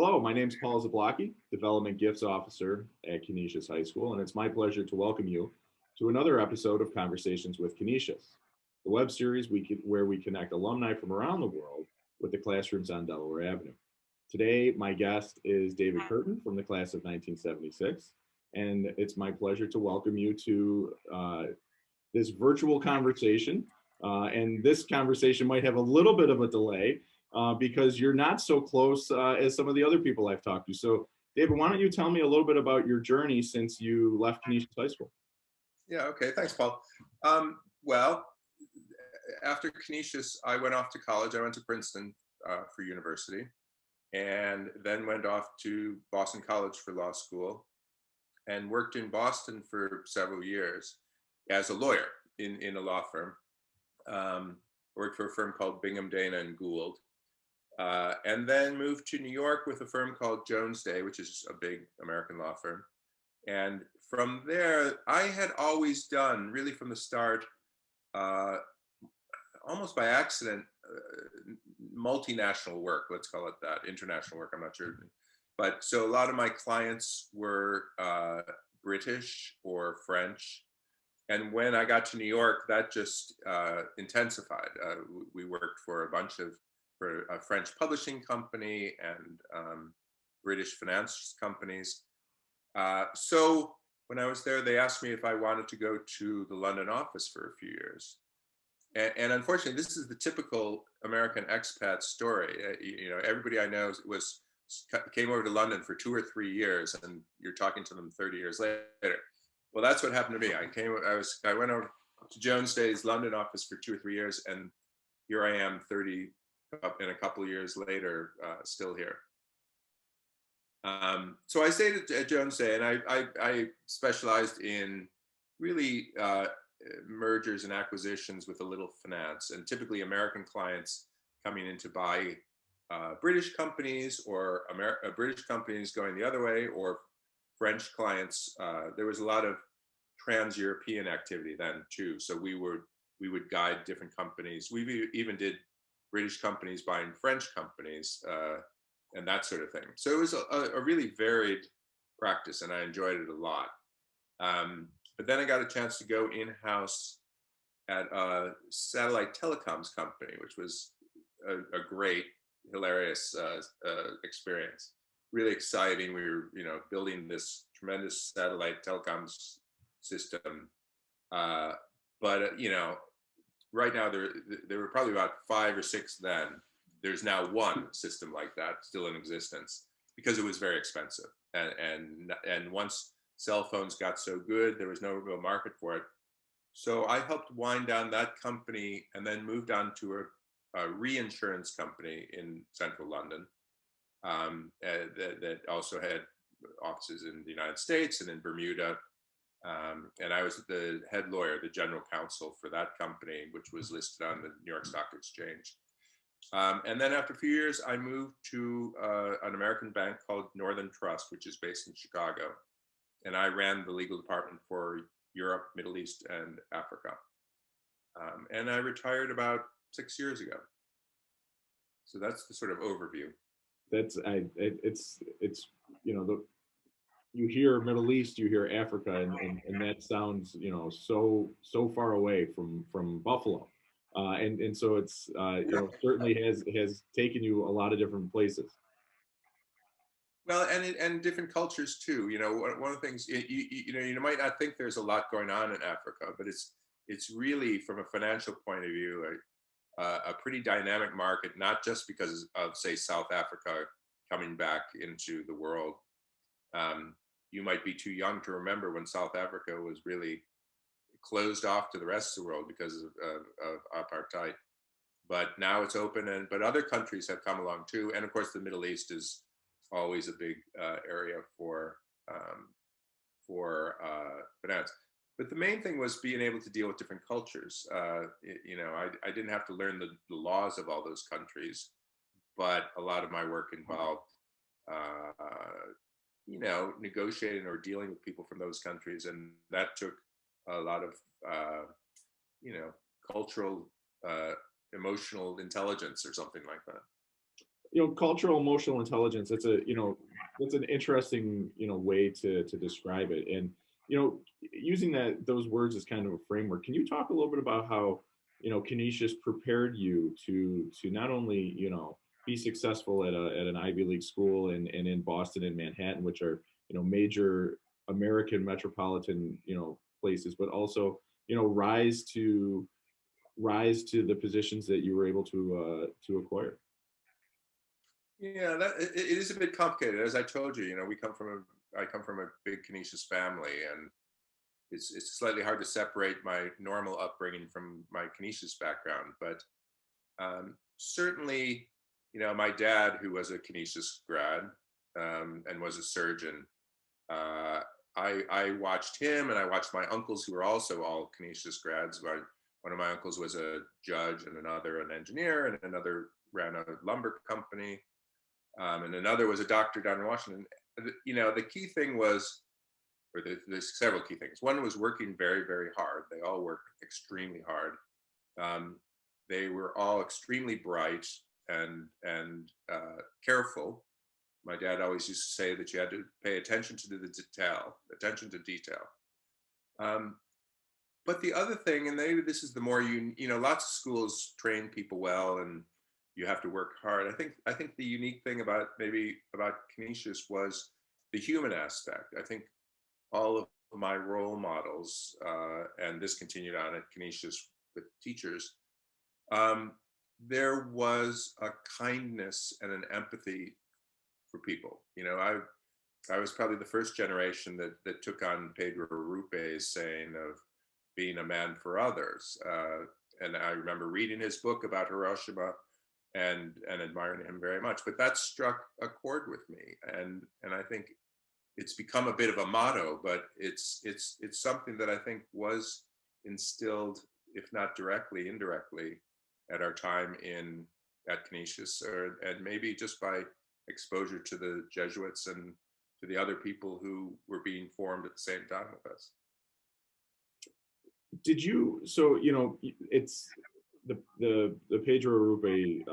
Hello, my name is Paul Zablocki, Development Gifts Officer at Canisius High School, and it's my pleasure to welcome you to another episode of Conversations with Canisius, the web series where we connect alumni from around the world with the classrooms on Delaware Avenue. Today, my guest is David Curtin from the class of 1976, and it's my pleasure to welcome you to this virtual conversation. And this conversation might have a little bit of a delay because you're not so close as some of the other people I've talked to. So, David, why don't you tell me a little bit about your journey since you left Canisius High School? Yeah, okay, thanks, Paul. Well, after Canisius, I went off to college. I went to Princeton for university, and then went off to Boston College for law school, and worked in Boston for several years as a lawyer in a law firm. Worked for a firm called Bingham, Dana and Gould, and then moved to New York with a firm called Jones Day, which is a big American law firm. And from there, I had always done, really from the start, almost by accident, multinational work, let's call it that, international work, I'm not sure. But so a lot of my clients were British or French. And when I got to New York, that just intensified. We worked for a French publishing company and British finance companies. So when I was there, they asked me if I wanted to go to the London office for a few years. And unfortunately, this is the typical American expat story. Everybody I know came over to London for 2 or 3 years, and you're talking to them 30 years later. Well, that's what happened to me. I went over to Jones Day's London office for 2 or 3 years, and here I am 30 and a couple of years later, still here. So I stayed at Jones Day, and I specialized in really mergers and acquisitions with a little finance, and typically American clients coming in to buy British companies, or British companies going the other way, or French clients. There was a lot of trans-European activity then too. So we would guide different companies. We even did British companies buying French companies and that sort of thing. So it was a really varied practice, and I enjoyed it a lot. But then I got a chance to go in-house at a satellite telecoms company, which was a great, hilarious experience. Really exciting. We were, building this tremendous satellite telecoms system. But right now there were probably about 5 or 6 then. There's now one system like that still in existence because it was very expensive. And once cell phones got so good, there was no real market for it. So I helped wind down that company and then moved on to a reinsurance company in central London that also had offices in the United States and in Bermuda. And I was the head lawyer, the general counsel for that company, which was listed on the New York Stock Exchange. And then after a few years, I moved to an American bank called Northern Trust, which is based in Chicago. And I ran the legal department for Europe, Middle East, and Africa. And I retired about 6 years ago. So that's the sort of overview. You hear Middle East, you hear Africa, and that sounds so far away from Buffalo, and so it's certainly has taken you a lot of different places. Well, and different cultures too. One of the things you might not think there's a lot going on in Africa, but it's really, from a financial point of view, a pretty dynamic market. Not just because of, say, South Africa coming back into the world. You might be too young to remember when South Africa was really closed off to the rest of the world because of apartheid. But now it's open, but other countries have come along too. And of course, the Middle East is always a big area for finance. But the main thing was being able to deal with different cultures. I didn't have to learn the laws of all those countries, but a lot of my work involved negotiating or dealing with people from those countries. And that took a lot of, cultural, emotional intelligence or something like that. cultural emotional intelligence, it's a, it's an interesting, way to describe it. And, using those words as kind of a framework, can you talk a little bit about how, Canisius prepared you to not only, be successful at an Ivy League school and in Boston and Manhattan, which are, major American metropolitan, places, but also, rise to the positions that you were able to acquire. Yeah, it is a bit complicated. As I told you, I come from a big Canisius family, and it's slightly hard to separate my normal upbringing from my Canisius background. But certainly, my dad, who was a Canisius grad and was a surgeon, uh, I watched him, and I watched my uncles, who were also all Canisius grads. One of my uncles was a judge, and another an engineer, and another ran a lumber company, and another was a doctor down in Washington. The key thing was, or there's several key things. One was working very, very hard. They all worked extremely hard. Um, they were all extremely bright and careful. My dad always used to say that you had to pay attention to the detail, attention to detail. Um, but the other thing, and maybe this is the more lots of schools train people well, and you have to work hard. I think the unique thing about Canisius was the human aspect. I think all of my role models, and this continued on at Canisius with teachers, um, there was a kindness and an empathy for people. I was probably the first generation that took on Pedro Rupe's saying of being a man for others. And I remember reading his book about Hiroshima and admiring him very much. But that struck a chord with me, and I think it's become a bit of a motto, but it's something that I think was instilled, if not directly, indirectly, at our time at Canisius, and maybe just by exposure to the Jesuits and to the other people who were being formed at the same time with us. Did you, so, it's the Pedro Rupe,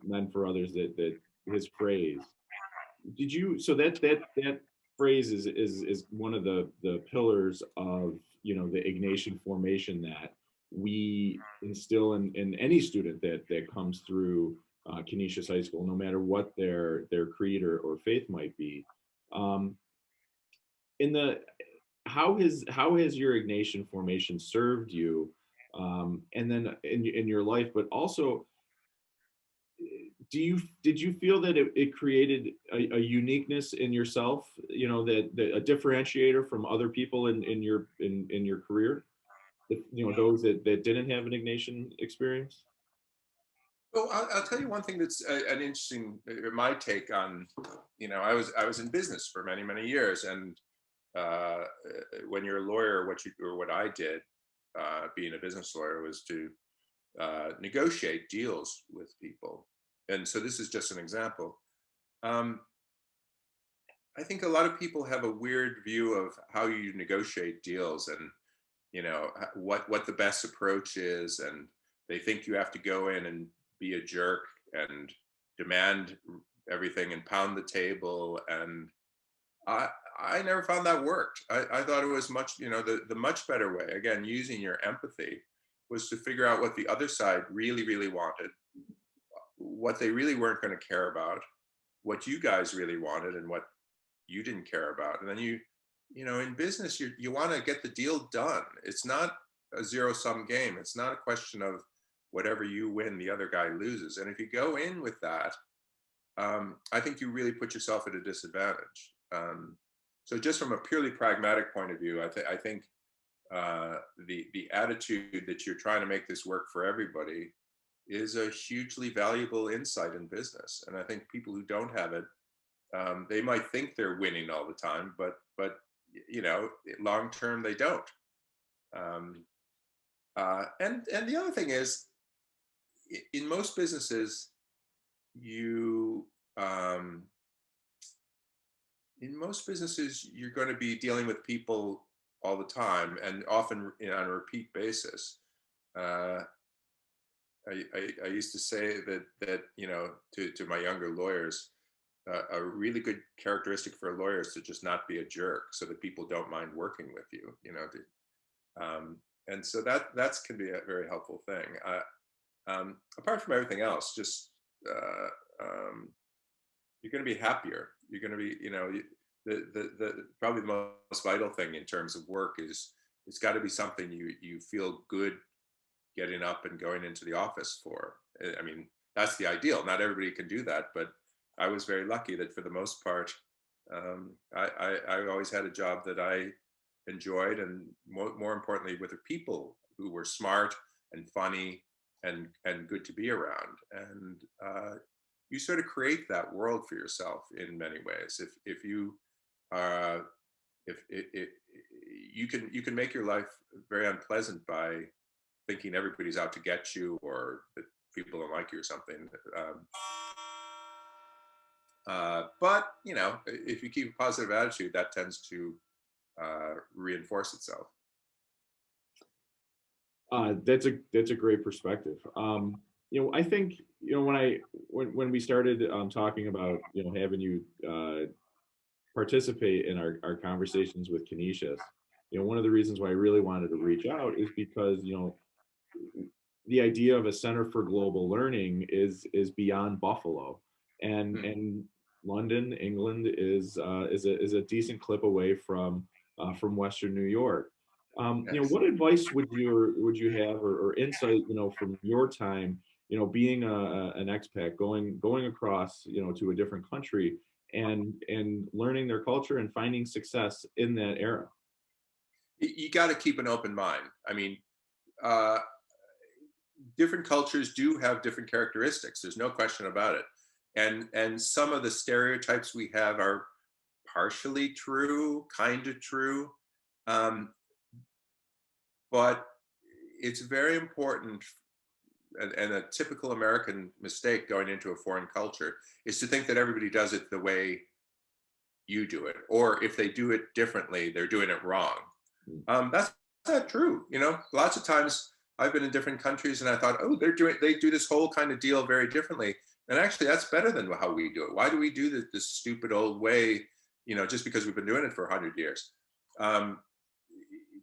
men for others, that his phrase, did you, so that phrase is one of the pillars of, the Ignatian formation that we instill in any student that comes through Canisius High School, no matter what their creed or faith might be. um in the how has your Ignatian formation served you, and then in your life, but also, did you feel that it created a uniqueness in yourself, that a differentiator from other people in your career, those that didn't have an Ignatian experience? Well, I'll tell you one thing that's an interesting, my take on, I was in business for many, many years, and uh, when you're a lawyer, what I did, being a business lawyer, was to negotiate deals with people. And so this is just an example. Um, I think a lot of people have a weird view of how you negotiate deals, and what the best approach is, and they think you have to go in and be a jerk and demand everything and pound the table. And I I never found that worked. I thought it was much, the much better way, again, using your empathy, was to figure out what the other side really, really wanted, what they really weren't going to care about, what you guys really wanted, and what you didn't care about. And then in business, you want to get the deal done. It's not a zero sum game. It's not a question of whatever you win, the other guy loses. And if you go in with that, I think you really put yourself at a disadvantage. So just from a purely pragmatic point of view, I think the attitude that you're trying to make this work for everybody is a hugely valuable insight in business. And I think people who don't have it, they might think they're winning all the time, but long term they don't. Um, and the other thing is, in most businesses, you um, you're going to be dealing with people all the time, and often on a repeat basis. Uh, I used to say that to my younger lawyers, a really good characteristic for a lawyer is to just not be a jerk, so that people don't mind working with you. And so that's can be a very helpful thing. Apart from everything else, just um, you're going to be happier. You're going to be, the probably the most vital thing in terms of work is it's got to be something you feel good getting up and going into the office for. I mean, that's the ideal. Not everybody can do that, but I was very lucky that for the most part, I always had a job that I enjoyed, and more importantly, with the people who were smart and funny and good to be around. And you sort of create that world for yourself in many ways. If you uh, if you can make your life very unpleasant by thinking everybody's out to get you, or that people don't like you or something. But if you keep a positive attitude, that tends to reinforce itself. That's a great perspective. I think when we started talking about having you participate in our conversations with Canisius, one of the reasons why I really wanted to reach out is because the idea of a center for global learning is beyond Buffalo, and London, England is a decent clip away from Western New York. Yes. What advice would you have, or insight from your time, being an expat, going across to a different country, and learning their culture and finding success in that era? You got to keep an open mind. I mean, uh, different cultures do have different characteristics. There's no question about it. And some of the stereotypes we have are partially true, kind of true. Um, but it's very important, and a typical American mistake going into a foreign culture is to think that everybody does it the way you do it, or if they do it differently, they're doing it wrong. That's not true. Lots of times I've been in different countries and I thought, oh, they do this whole kind of deal very differently. And actually, that's better than how we do it. Why do we do this stupid old way? Just because we've been doing it for 100 years. Um,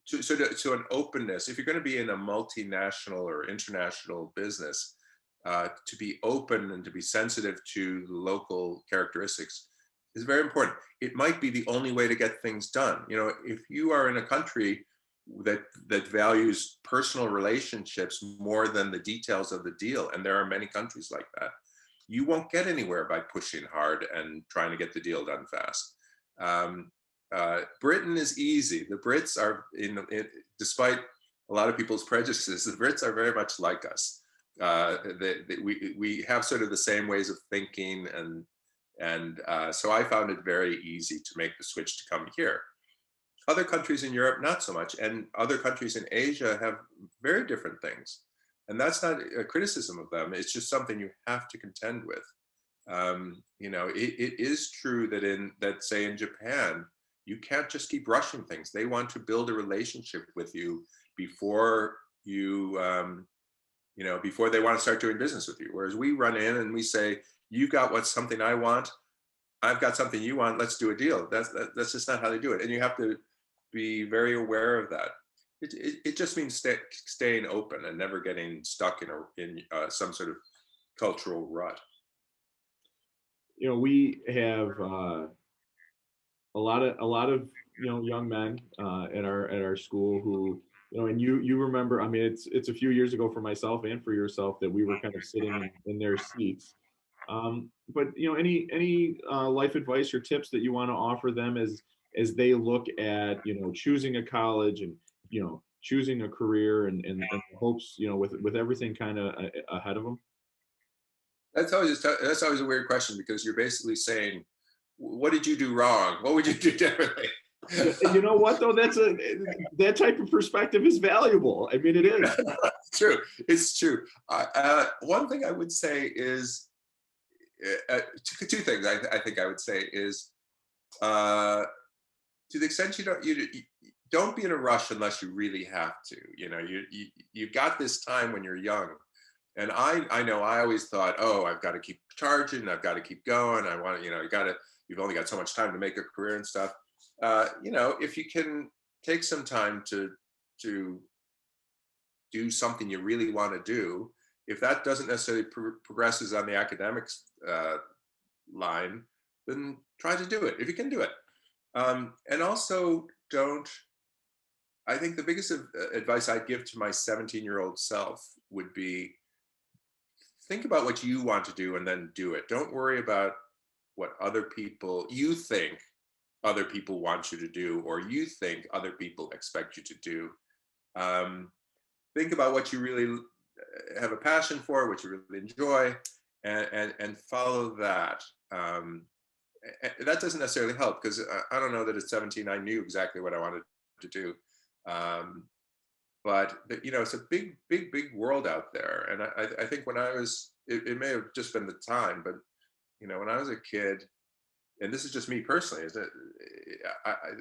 to an openness, if you're going to be in a multinational or international business, to be open and to be sensitive to local characteristics is very important. It might be the only way to get things done. If you are in a country that values personal relationships more than the details of the deal, and there are many countries like that, you won't get anywhere by pushing hard and trying to get the deal done fast. Britain is easy. The Brits are, despite a lot of people's prejudices, the Brits are very much like us. We have sort of the same ways of thinking, and so I found it very easy to make the switch to come here. Other countries in Europe, not so much, and other countries in Asia have very different things. And that's not a criticism of them. It's just something you have to contend with. It is true that say in Japan, you can't just keep rushing things. They want to build a relationship with you before before they want to start doing business with you. Whereas we run in and we say, you've got something I want, I've got something you want, let's do a deal. That's just not how they do it. And you have to be very aware of that. It just means staying open and never getting stuck in some sort of cultural rut. We have a lot of young men at our school who and you remember. I mean, it's a few years ago for myself and for yourself that we were kind of sitting in their seats. But any life advice or tips that you want to offer them as they look at choosing a college and choosing a career and hopes with everything kind of ahead of them. That's always a weird question, because you're basically saying, what did you do wrong? What would you do differently? And you know what though? That type of perspective is valuable. I mean, it is. It's true. It's true. One thing I would say is two things. I think I would say is to the extent you don't be in a rush unless you really have to. You've got this time when you're young And I know I always thought, oh, I've got to keep charging, I've got to keep going. I want to, you've only got so much time to make a career and stuff. If you can take some time to do something you really want to do, if that doesn't necessarily progresses on the academics line, then try to do it if you can do it. And also don't. I think the biggest advice I'd give to my 17-year-old self would be think about what you want to do and then do it. Don't worry about what other people you think other people want you to do or you think other people expect you to do. Um, think about what you really have a passion for, what you really enjoy, and follow that. That doesn't necessarily help because I don't know that at 17 I knew exactly what I wanted to do. Um, but it's a big world out there, and I think when I was, it may have just been the time, but when I was a kid, and this is just me personally, is that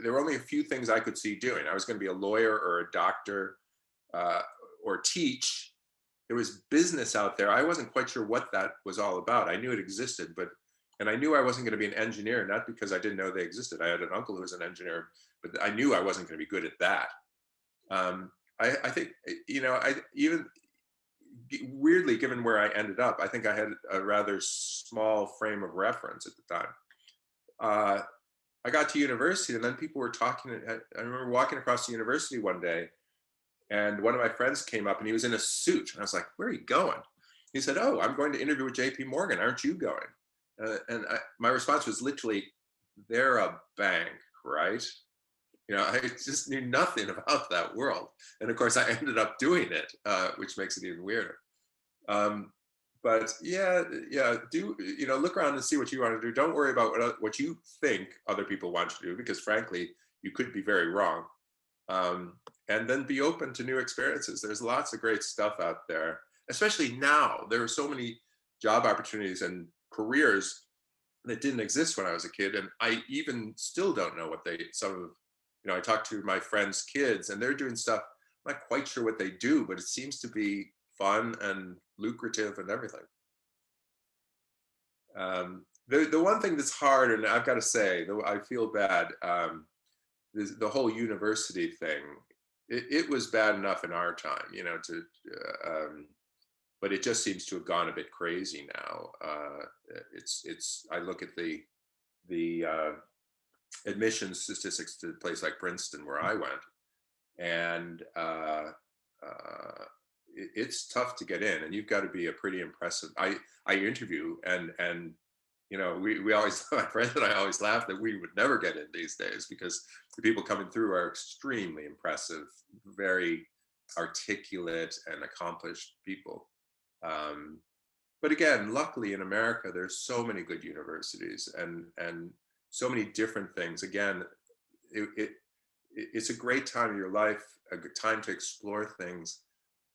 there were only a few things I could see doing. I was going to be a lawyer or a doctor uh, or teach. There was business out there. I wasn't quite sure what that was all about. I knew it existed, and I knew I wasn't going to be an engineer, not because I didn't know they existed. I had an uncle who was an engineer, but I knew I wasn't going to be good at that. I think, I even weirdly, given where I ended up, I think I had a rather small frame of reference at the time. I got to university and then people were talking. I remember walking across the university one day and one of my friends came up and he was in a suit. And I was like, where are you going? He said, oh, I'm going to interview with JP Morgan. Aren't you going? My response was literally, they're a bank, right? I just knew nothing about that world. And of course, I ended up doing it, which makes it even weirder. But yeah, do, look around and see what you want to do. Don't worry about what you think other people want you to do, because frankly, you could be very wrong. And then be open to new experiences. There's lots of great stuff out there, especially now. There are so many job opportunities and careers that didn't exist when I was a kid. And I even still don't know what I talk to my friends' kids and they're doing stuff. I'm not quite sure what they do, but it seems to be fun and lucrative and everything. The one thing that's hard, and I've got to say, though I feel bad, the whole university thing, it was bad enough in our time, but it just seems to have gone a bit crazy now. I look at the admissions statistics to a place like Princeton where I went, and it's tough to get in, and you've got to be a pretty impressive. I interview, and we always, my friends and I always laugh that we would never get in these days because the people coming through are extremely impressive, very articulate and accomplished people. But again, luckily in America, there's so many good universities and so many different things. Again, it's a great time of your life, a good time to explore things,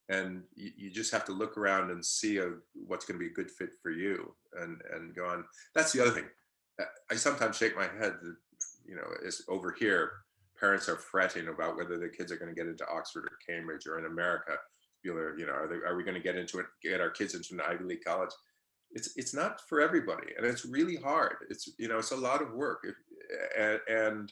and you just have to look around and see what's going to be a good fit for you and go on. That's the other thing. I sometimes shake my head that, is over here, parents are fretting about whether their kids are going to get into Oxford or Cambridge, or in America, are we going to get our kids into an Ivy League college? It's not for everybody, and it's really hard. It's a lot of work, and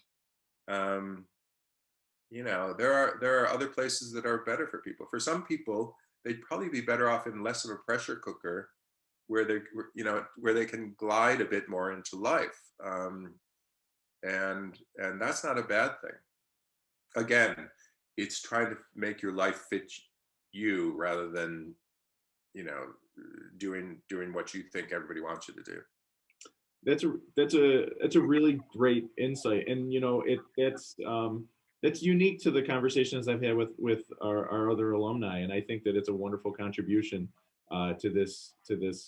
there are other places that are better for people. For some people, they'd probably be better off in less of a pressure cooker, where they can glide a bit more into life, and that's not a bad thing. Again, it's trying to make your life fit you rather than doing what you think everybody wants you to do. That's a really great insight, and that's unique to the conversations I've had with our other alumni, and I think that it's a wonderful contribution to this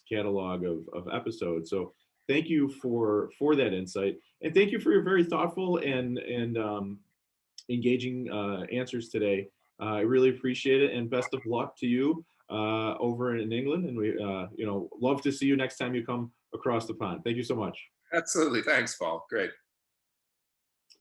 catalog of episodes. So thank you for that insight, and thank you for your very thoughtful and engaging answers today. I really appreciate it, and best of luck to you over in England. And we love to see you next time you come across the pond. Thank you so much. Absolutely. Thanks, Paul. Great.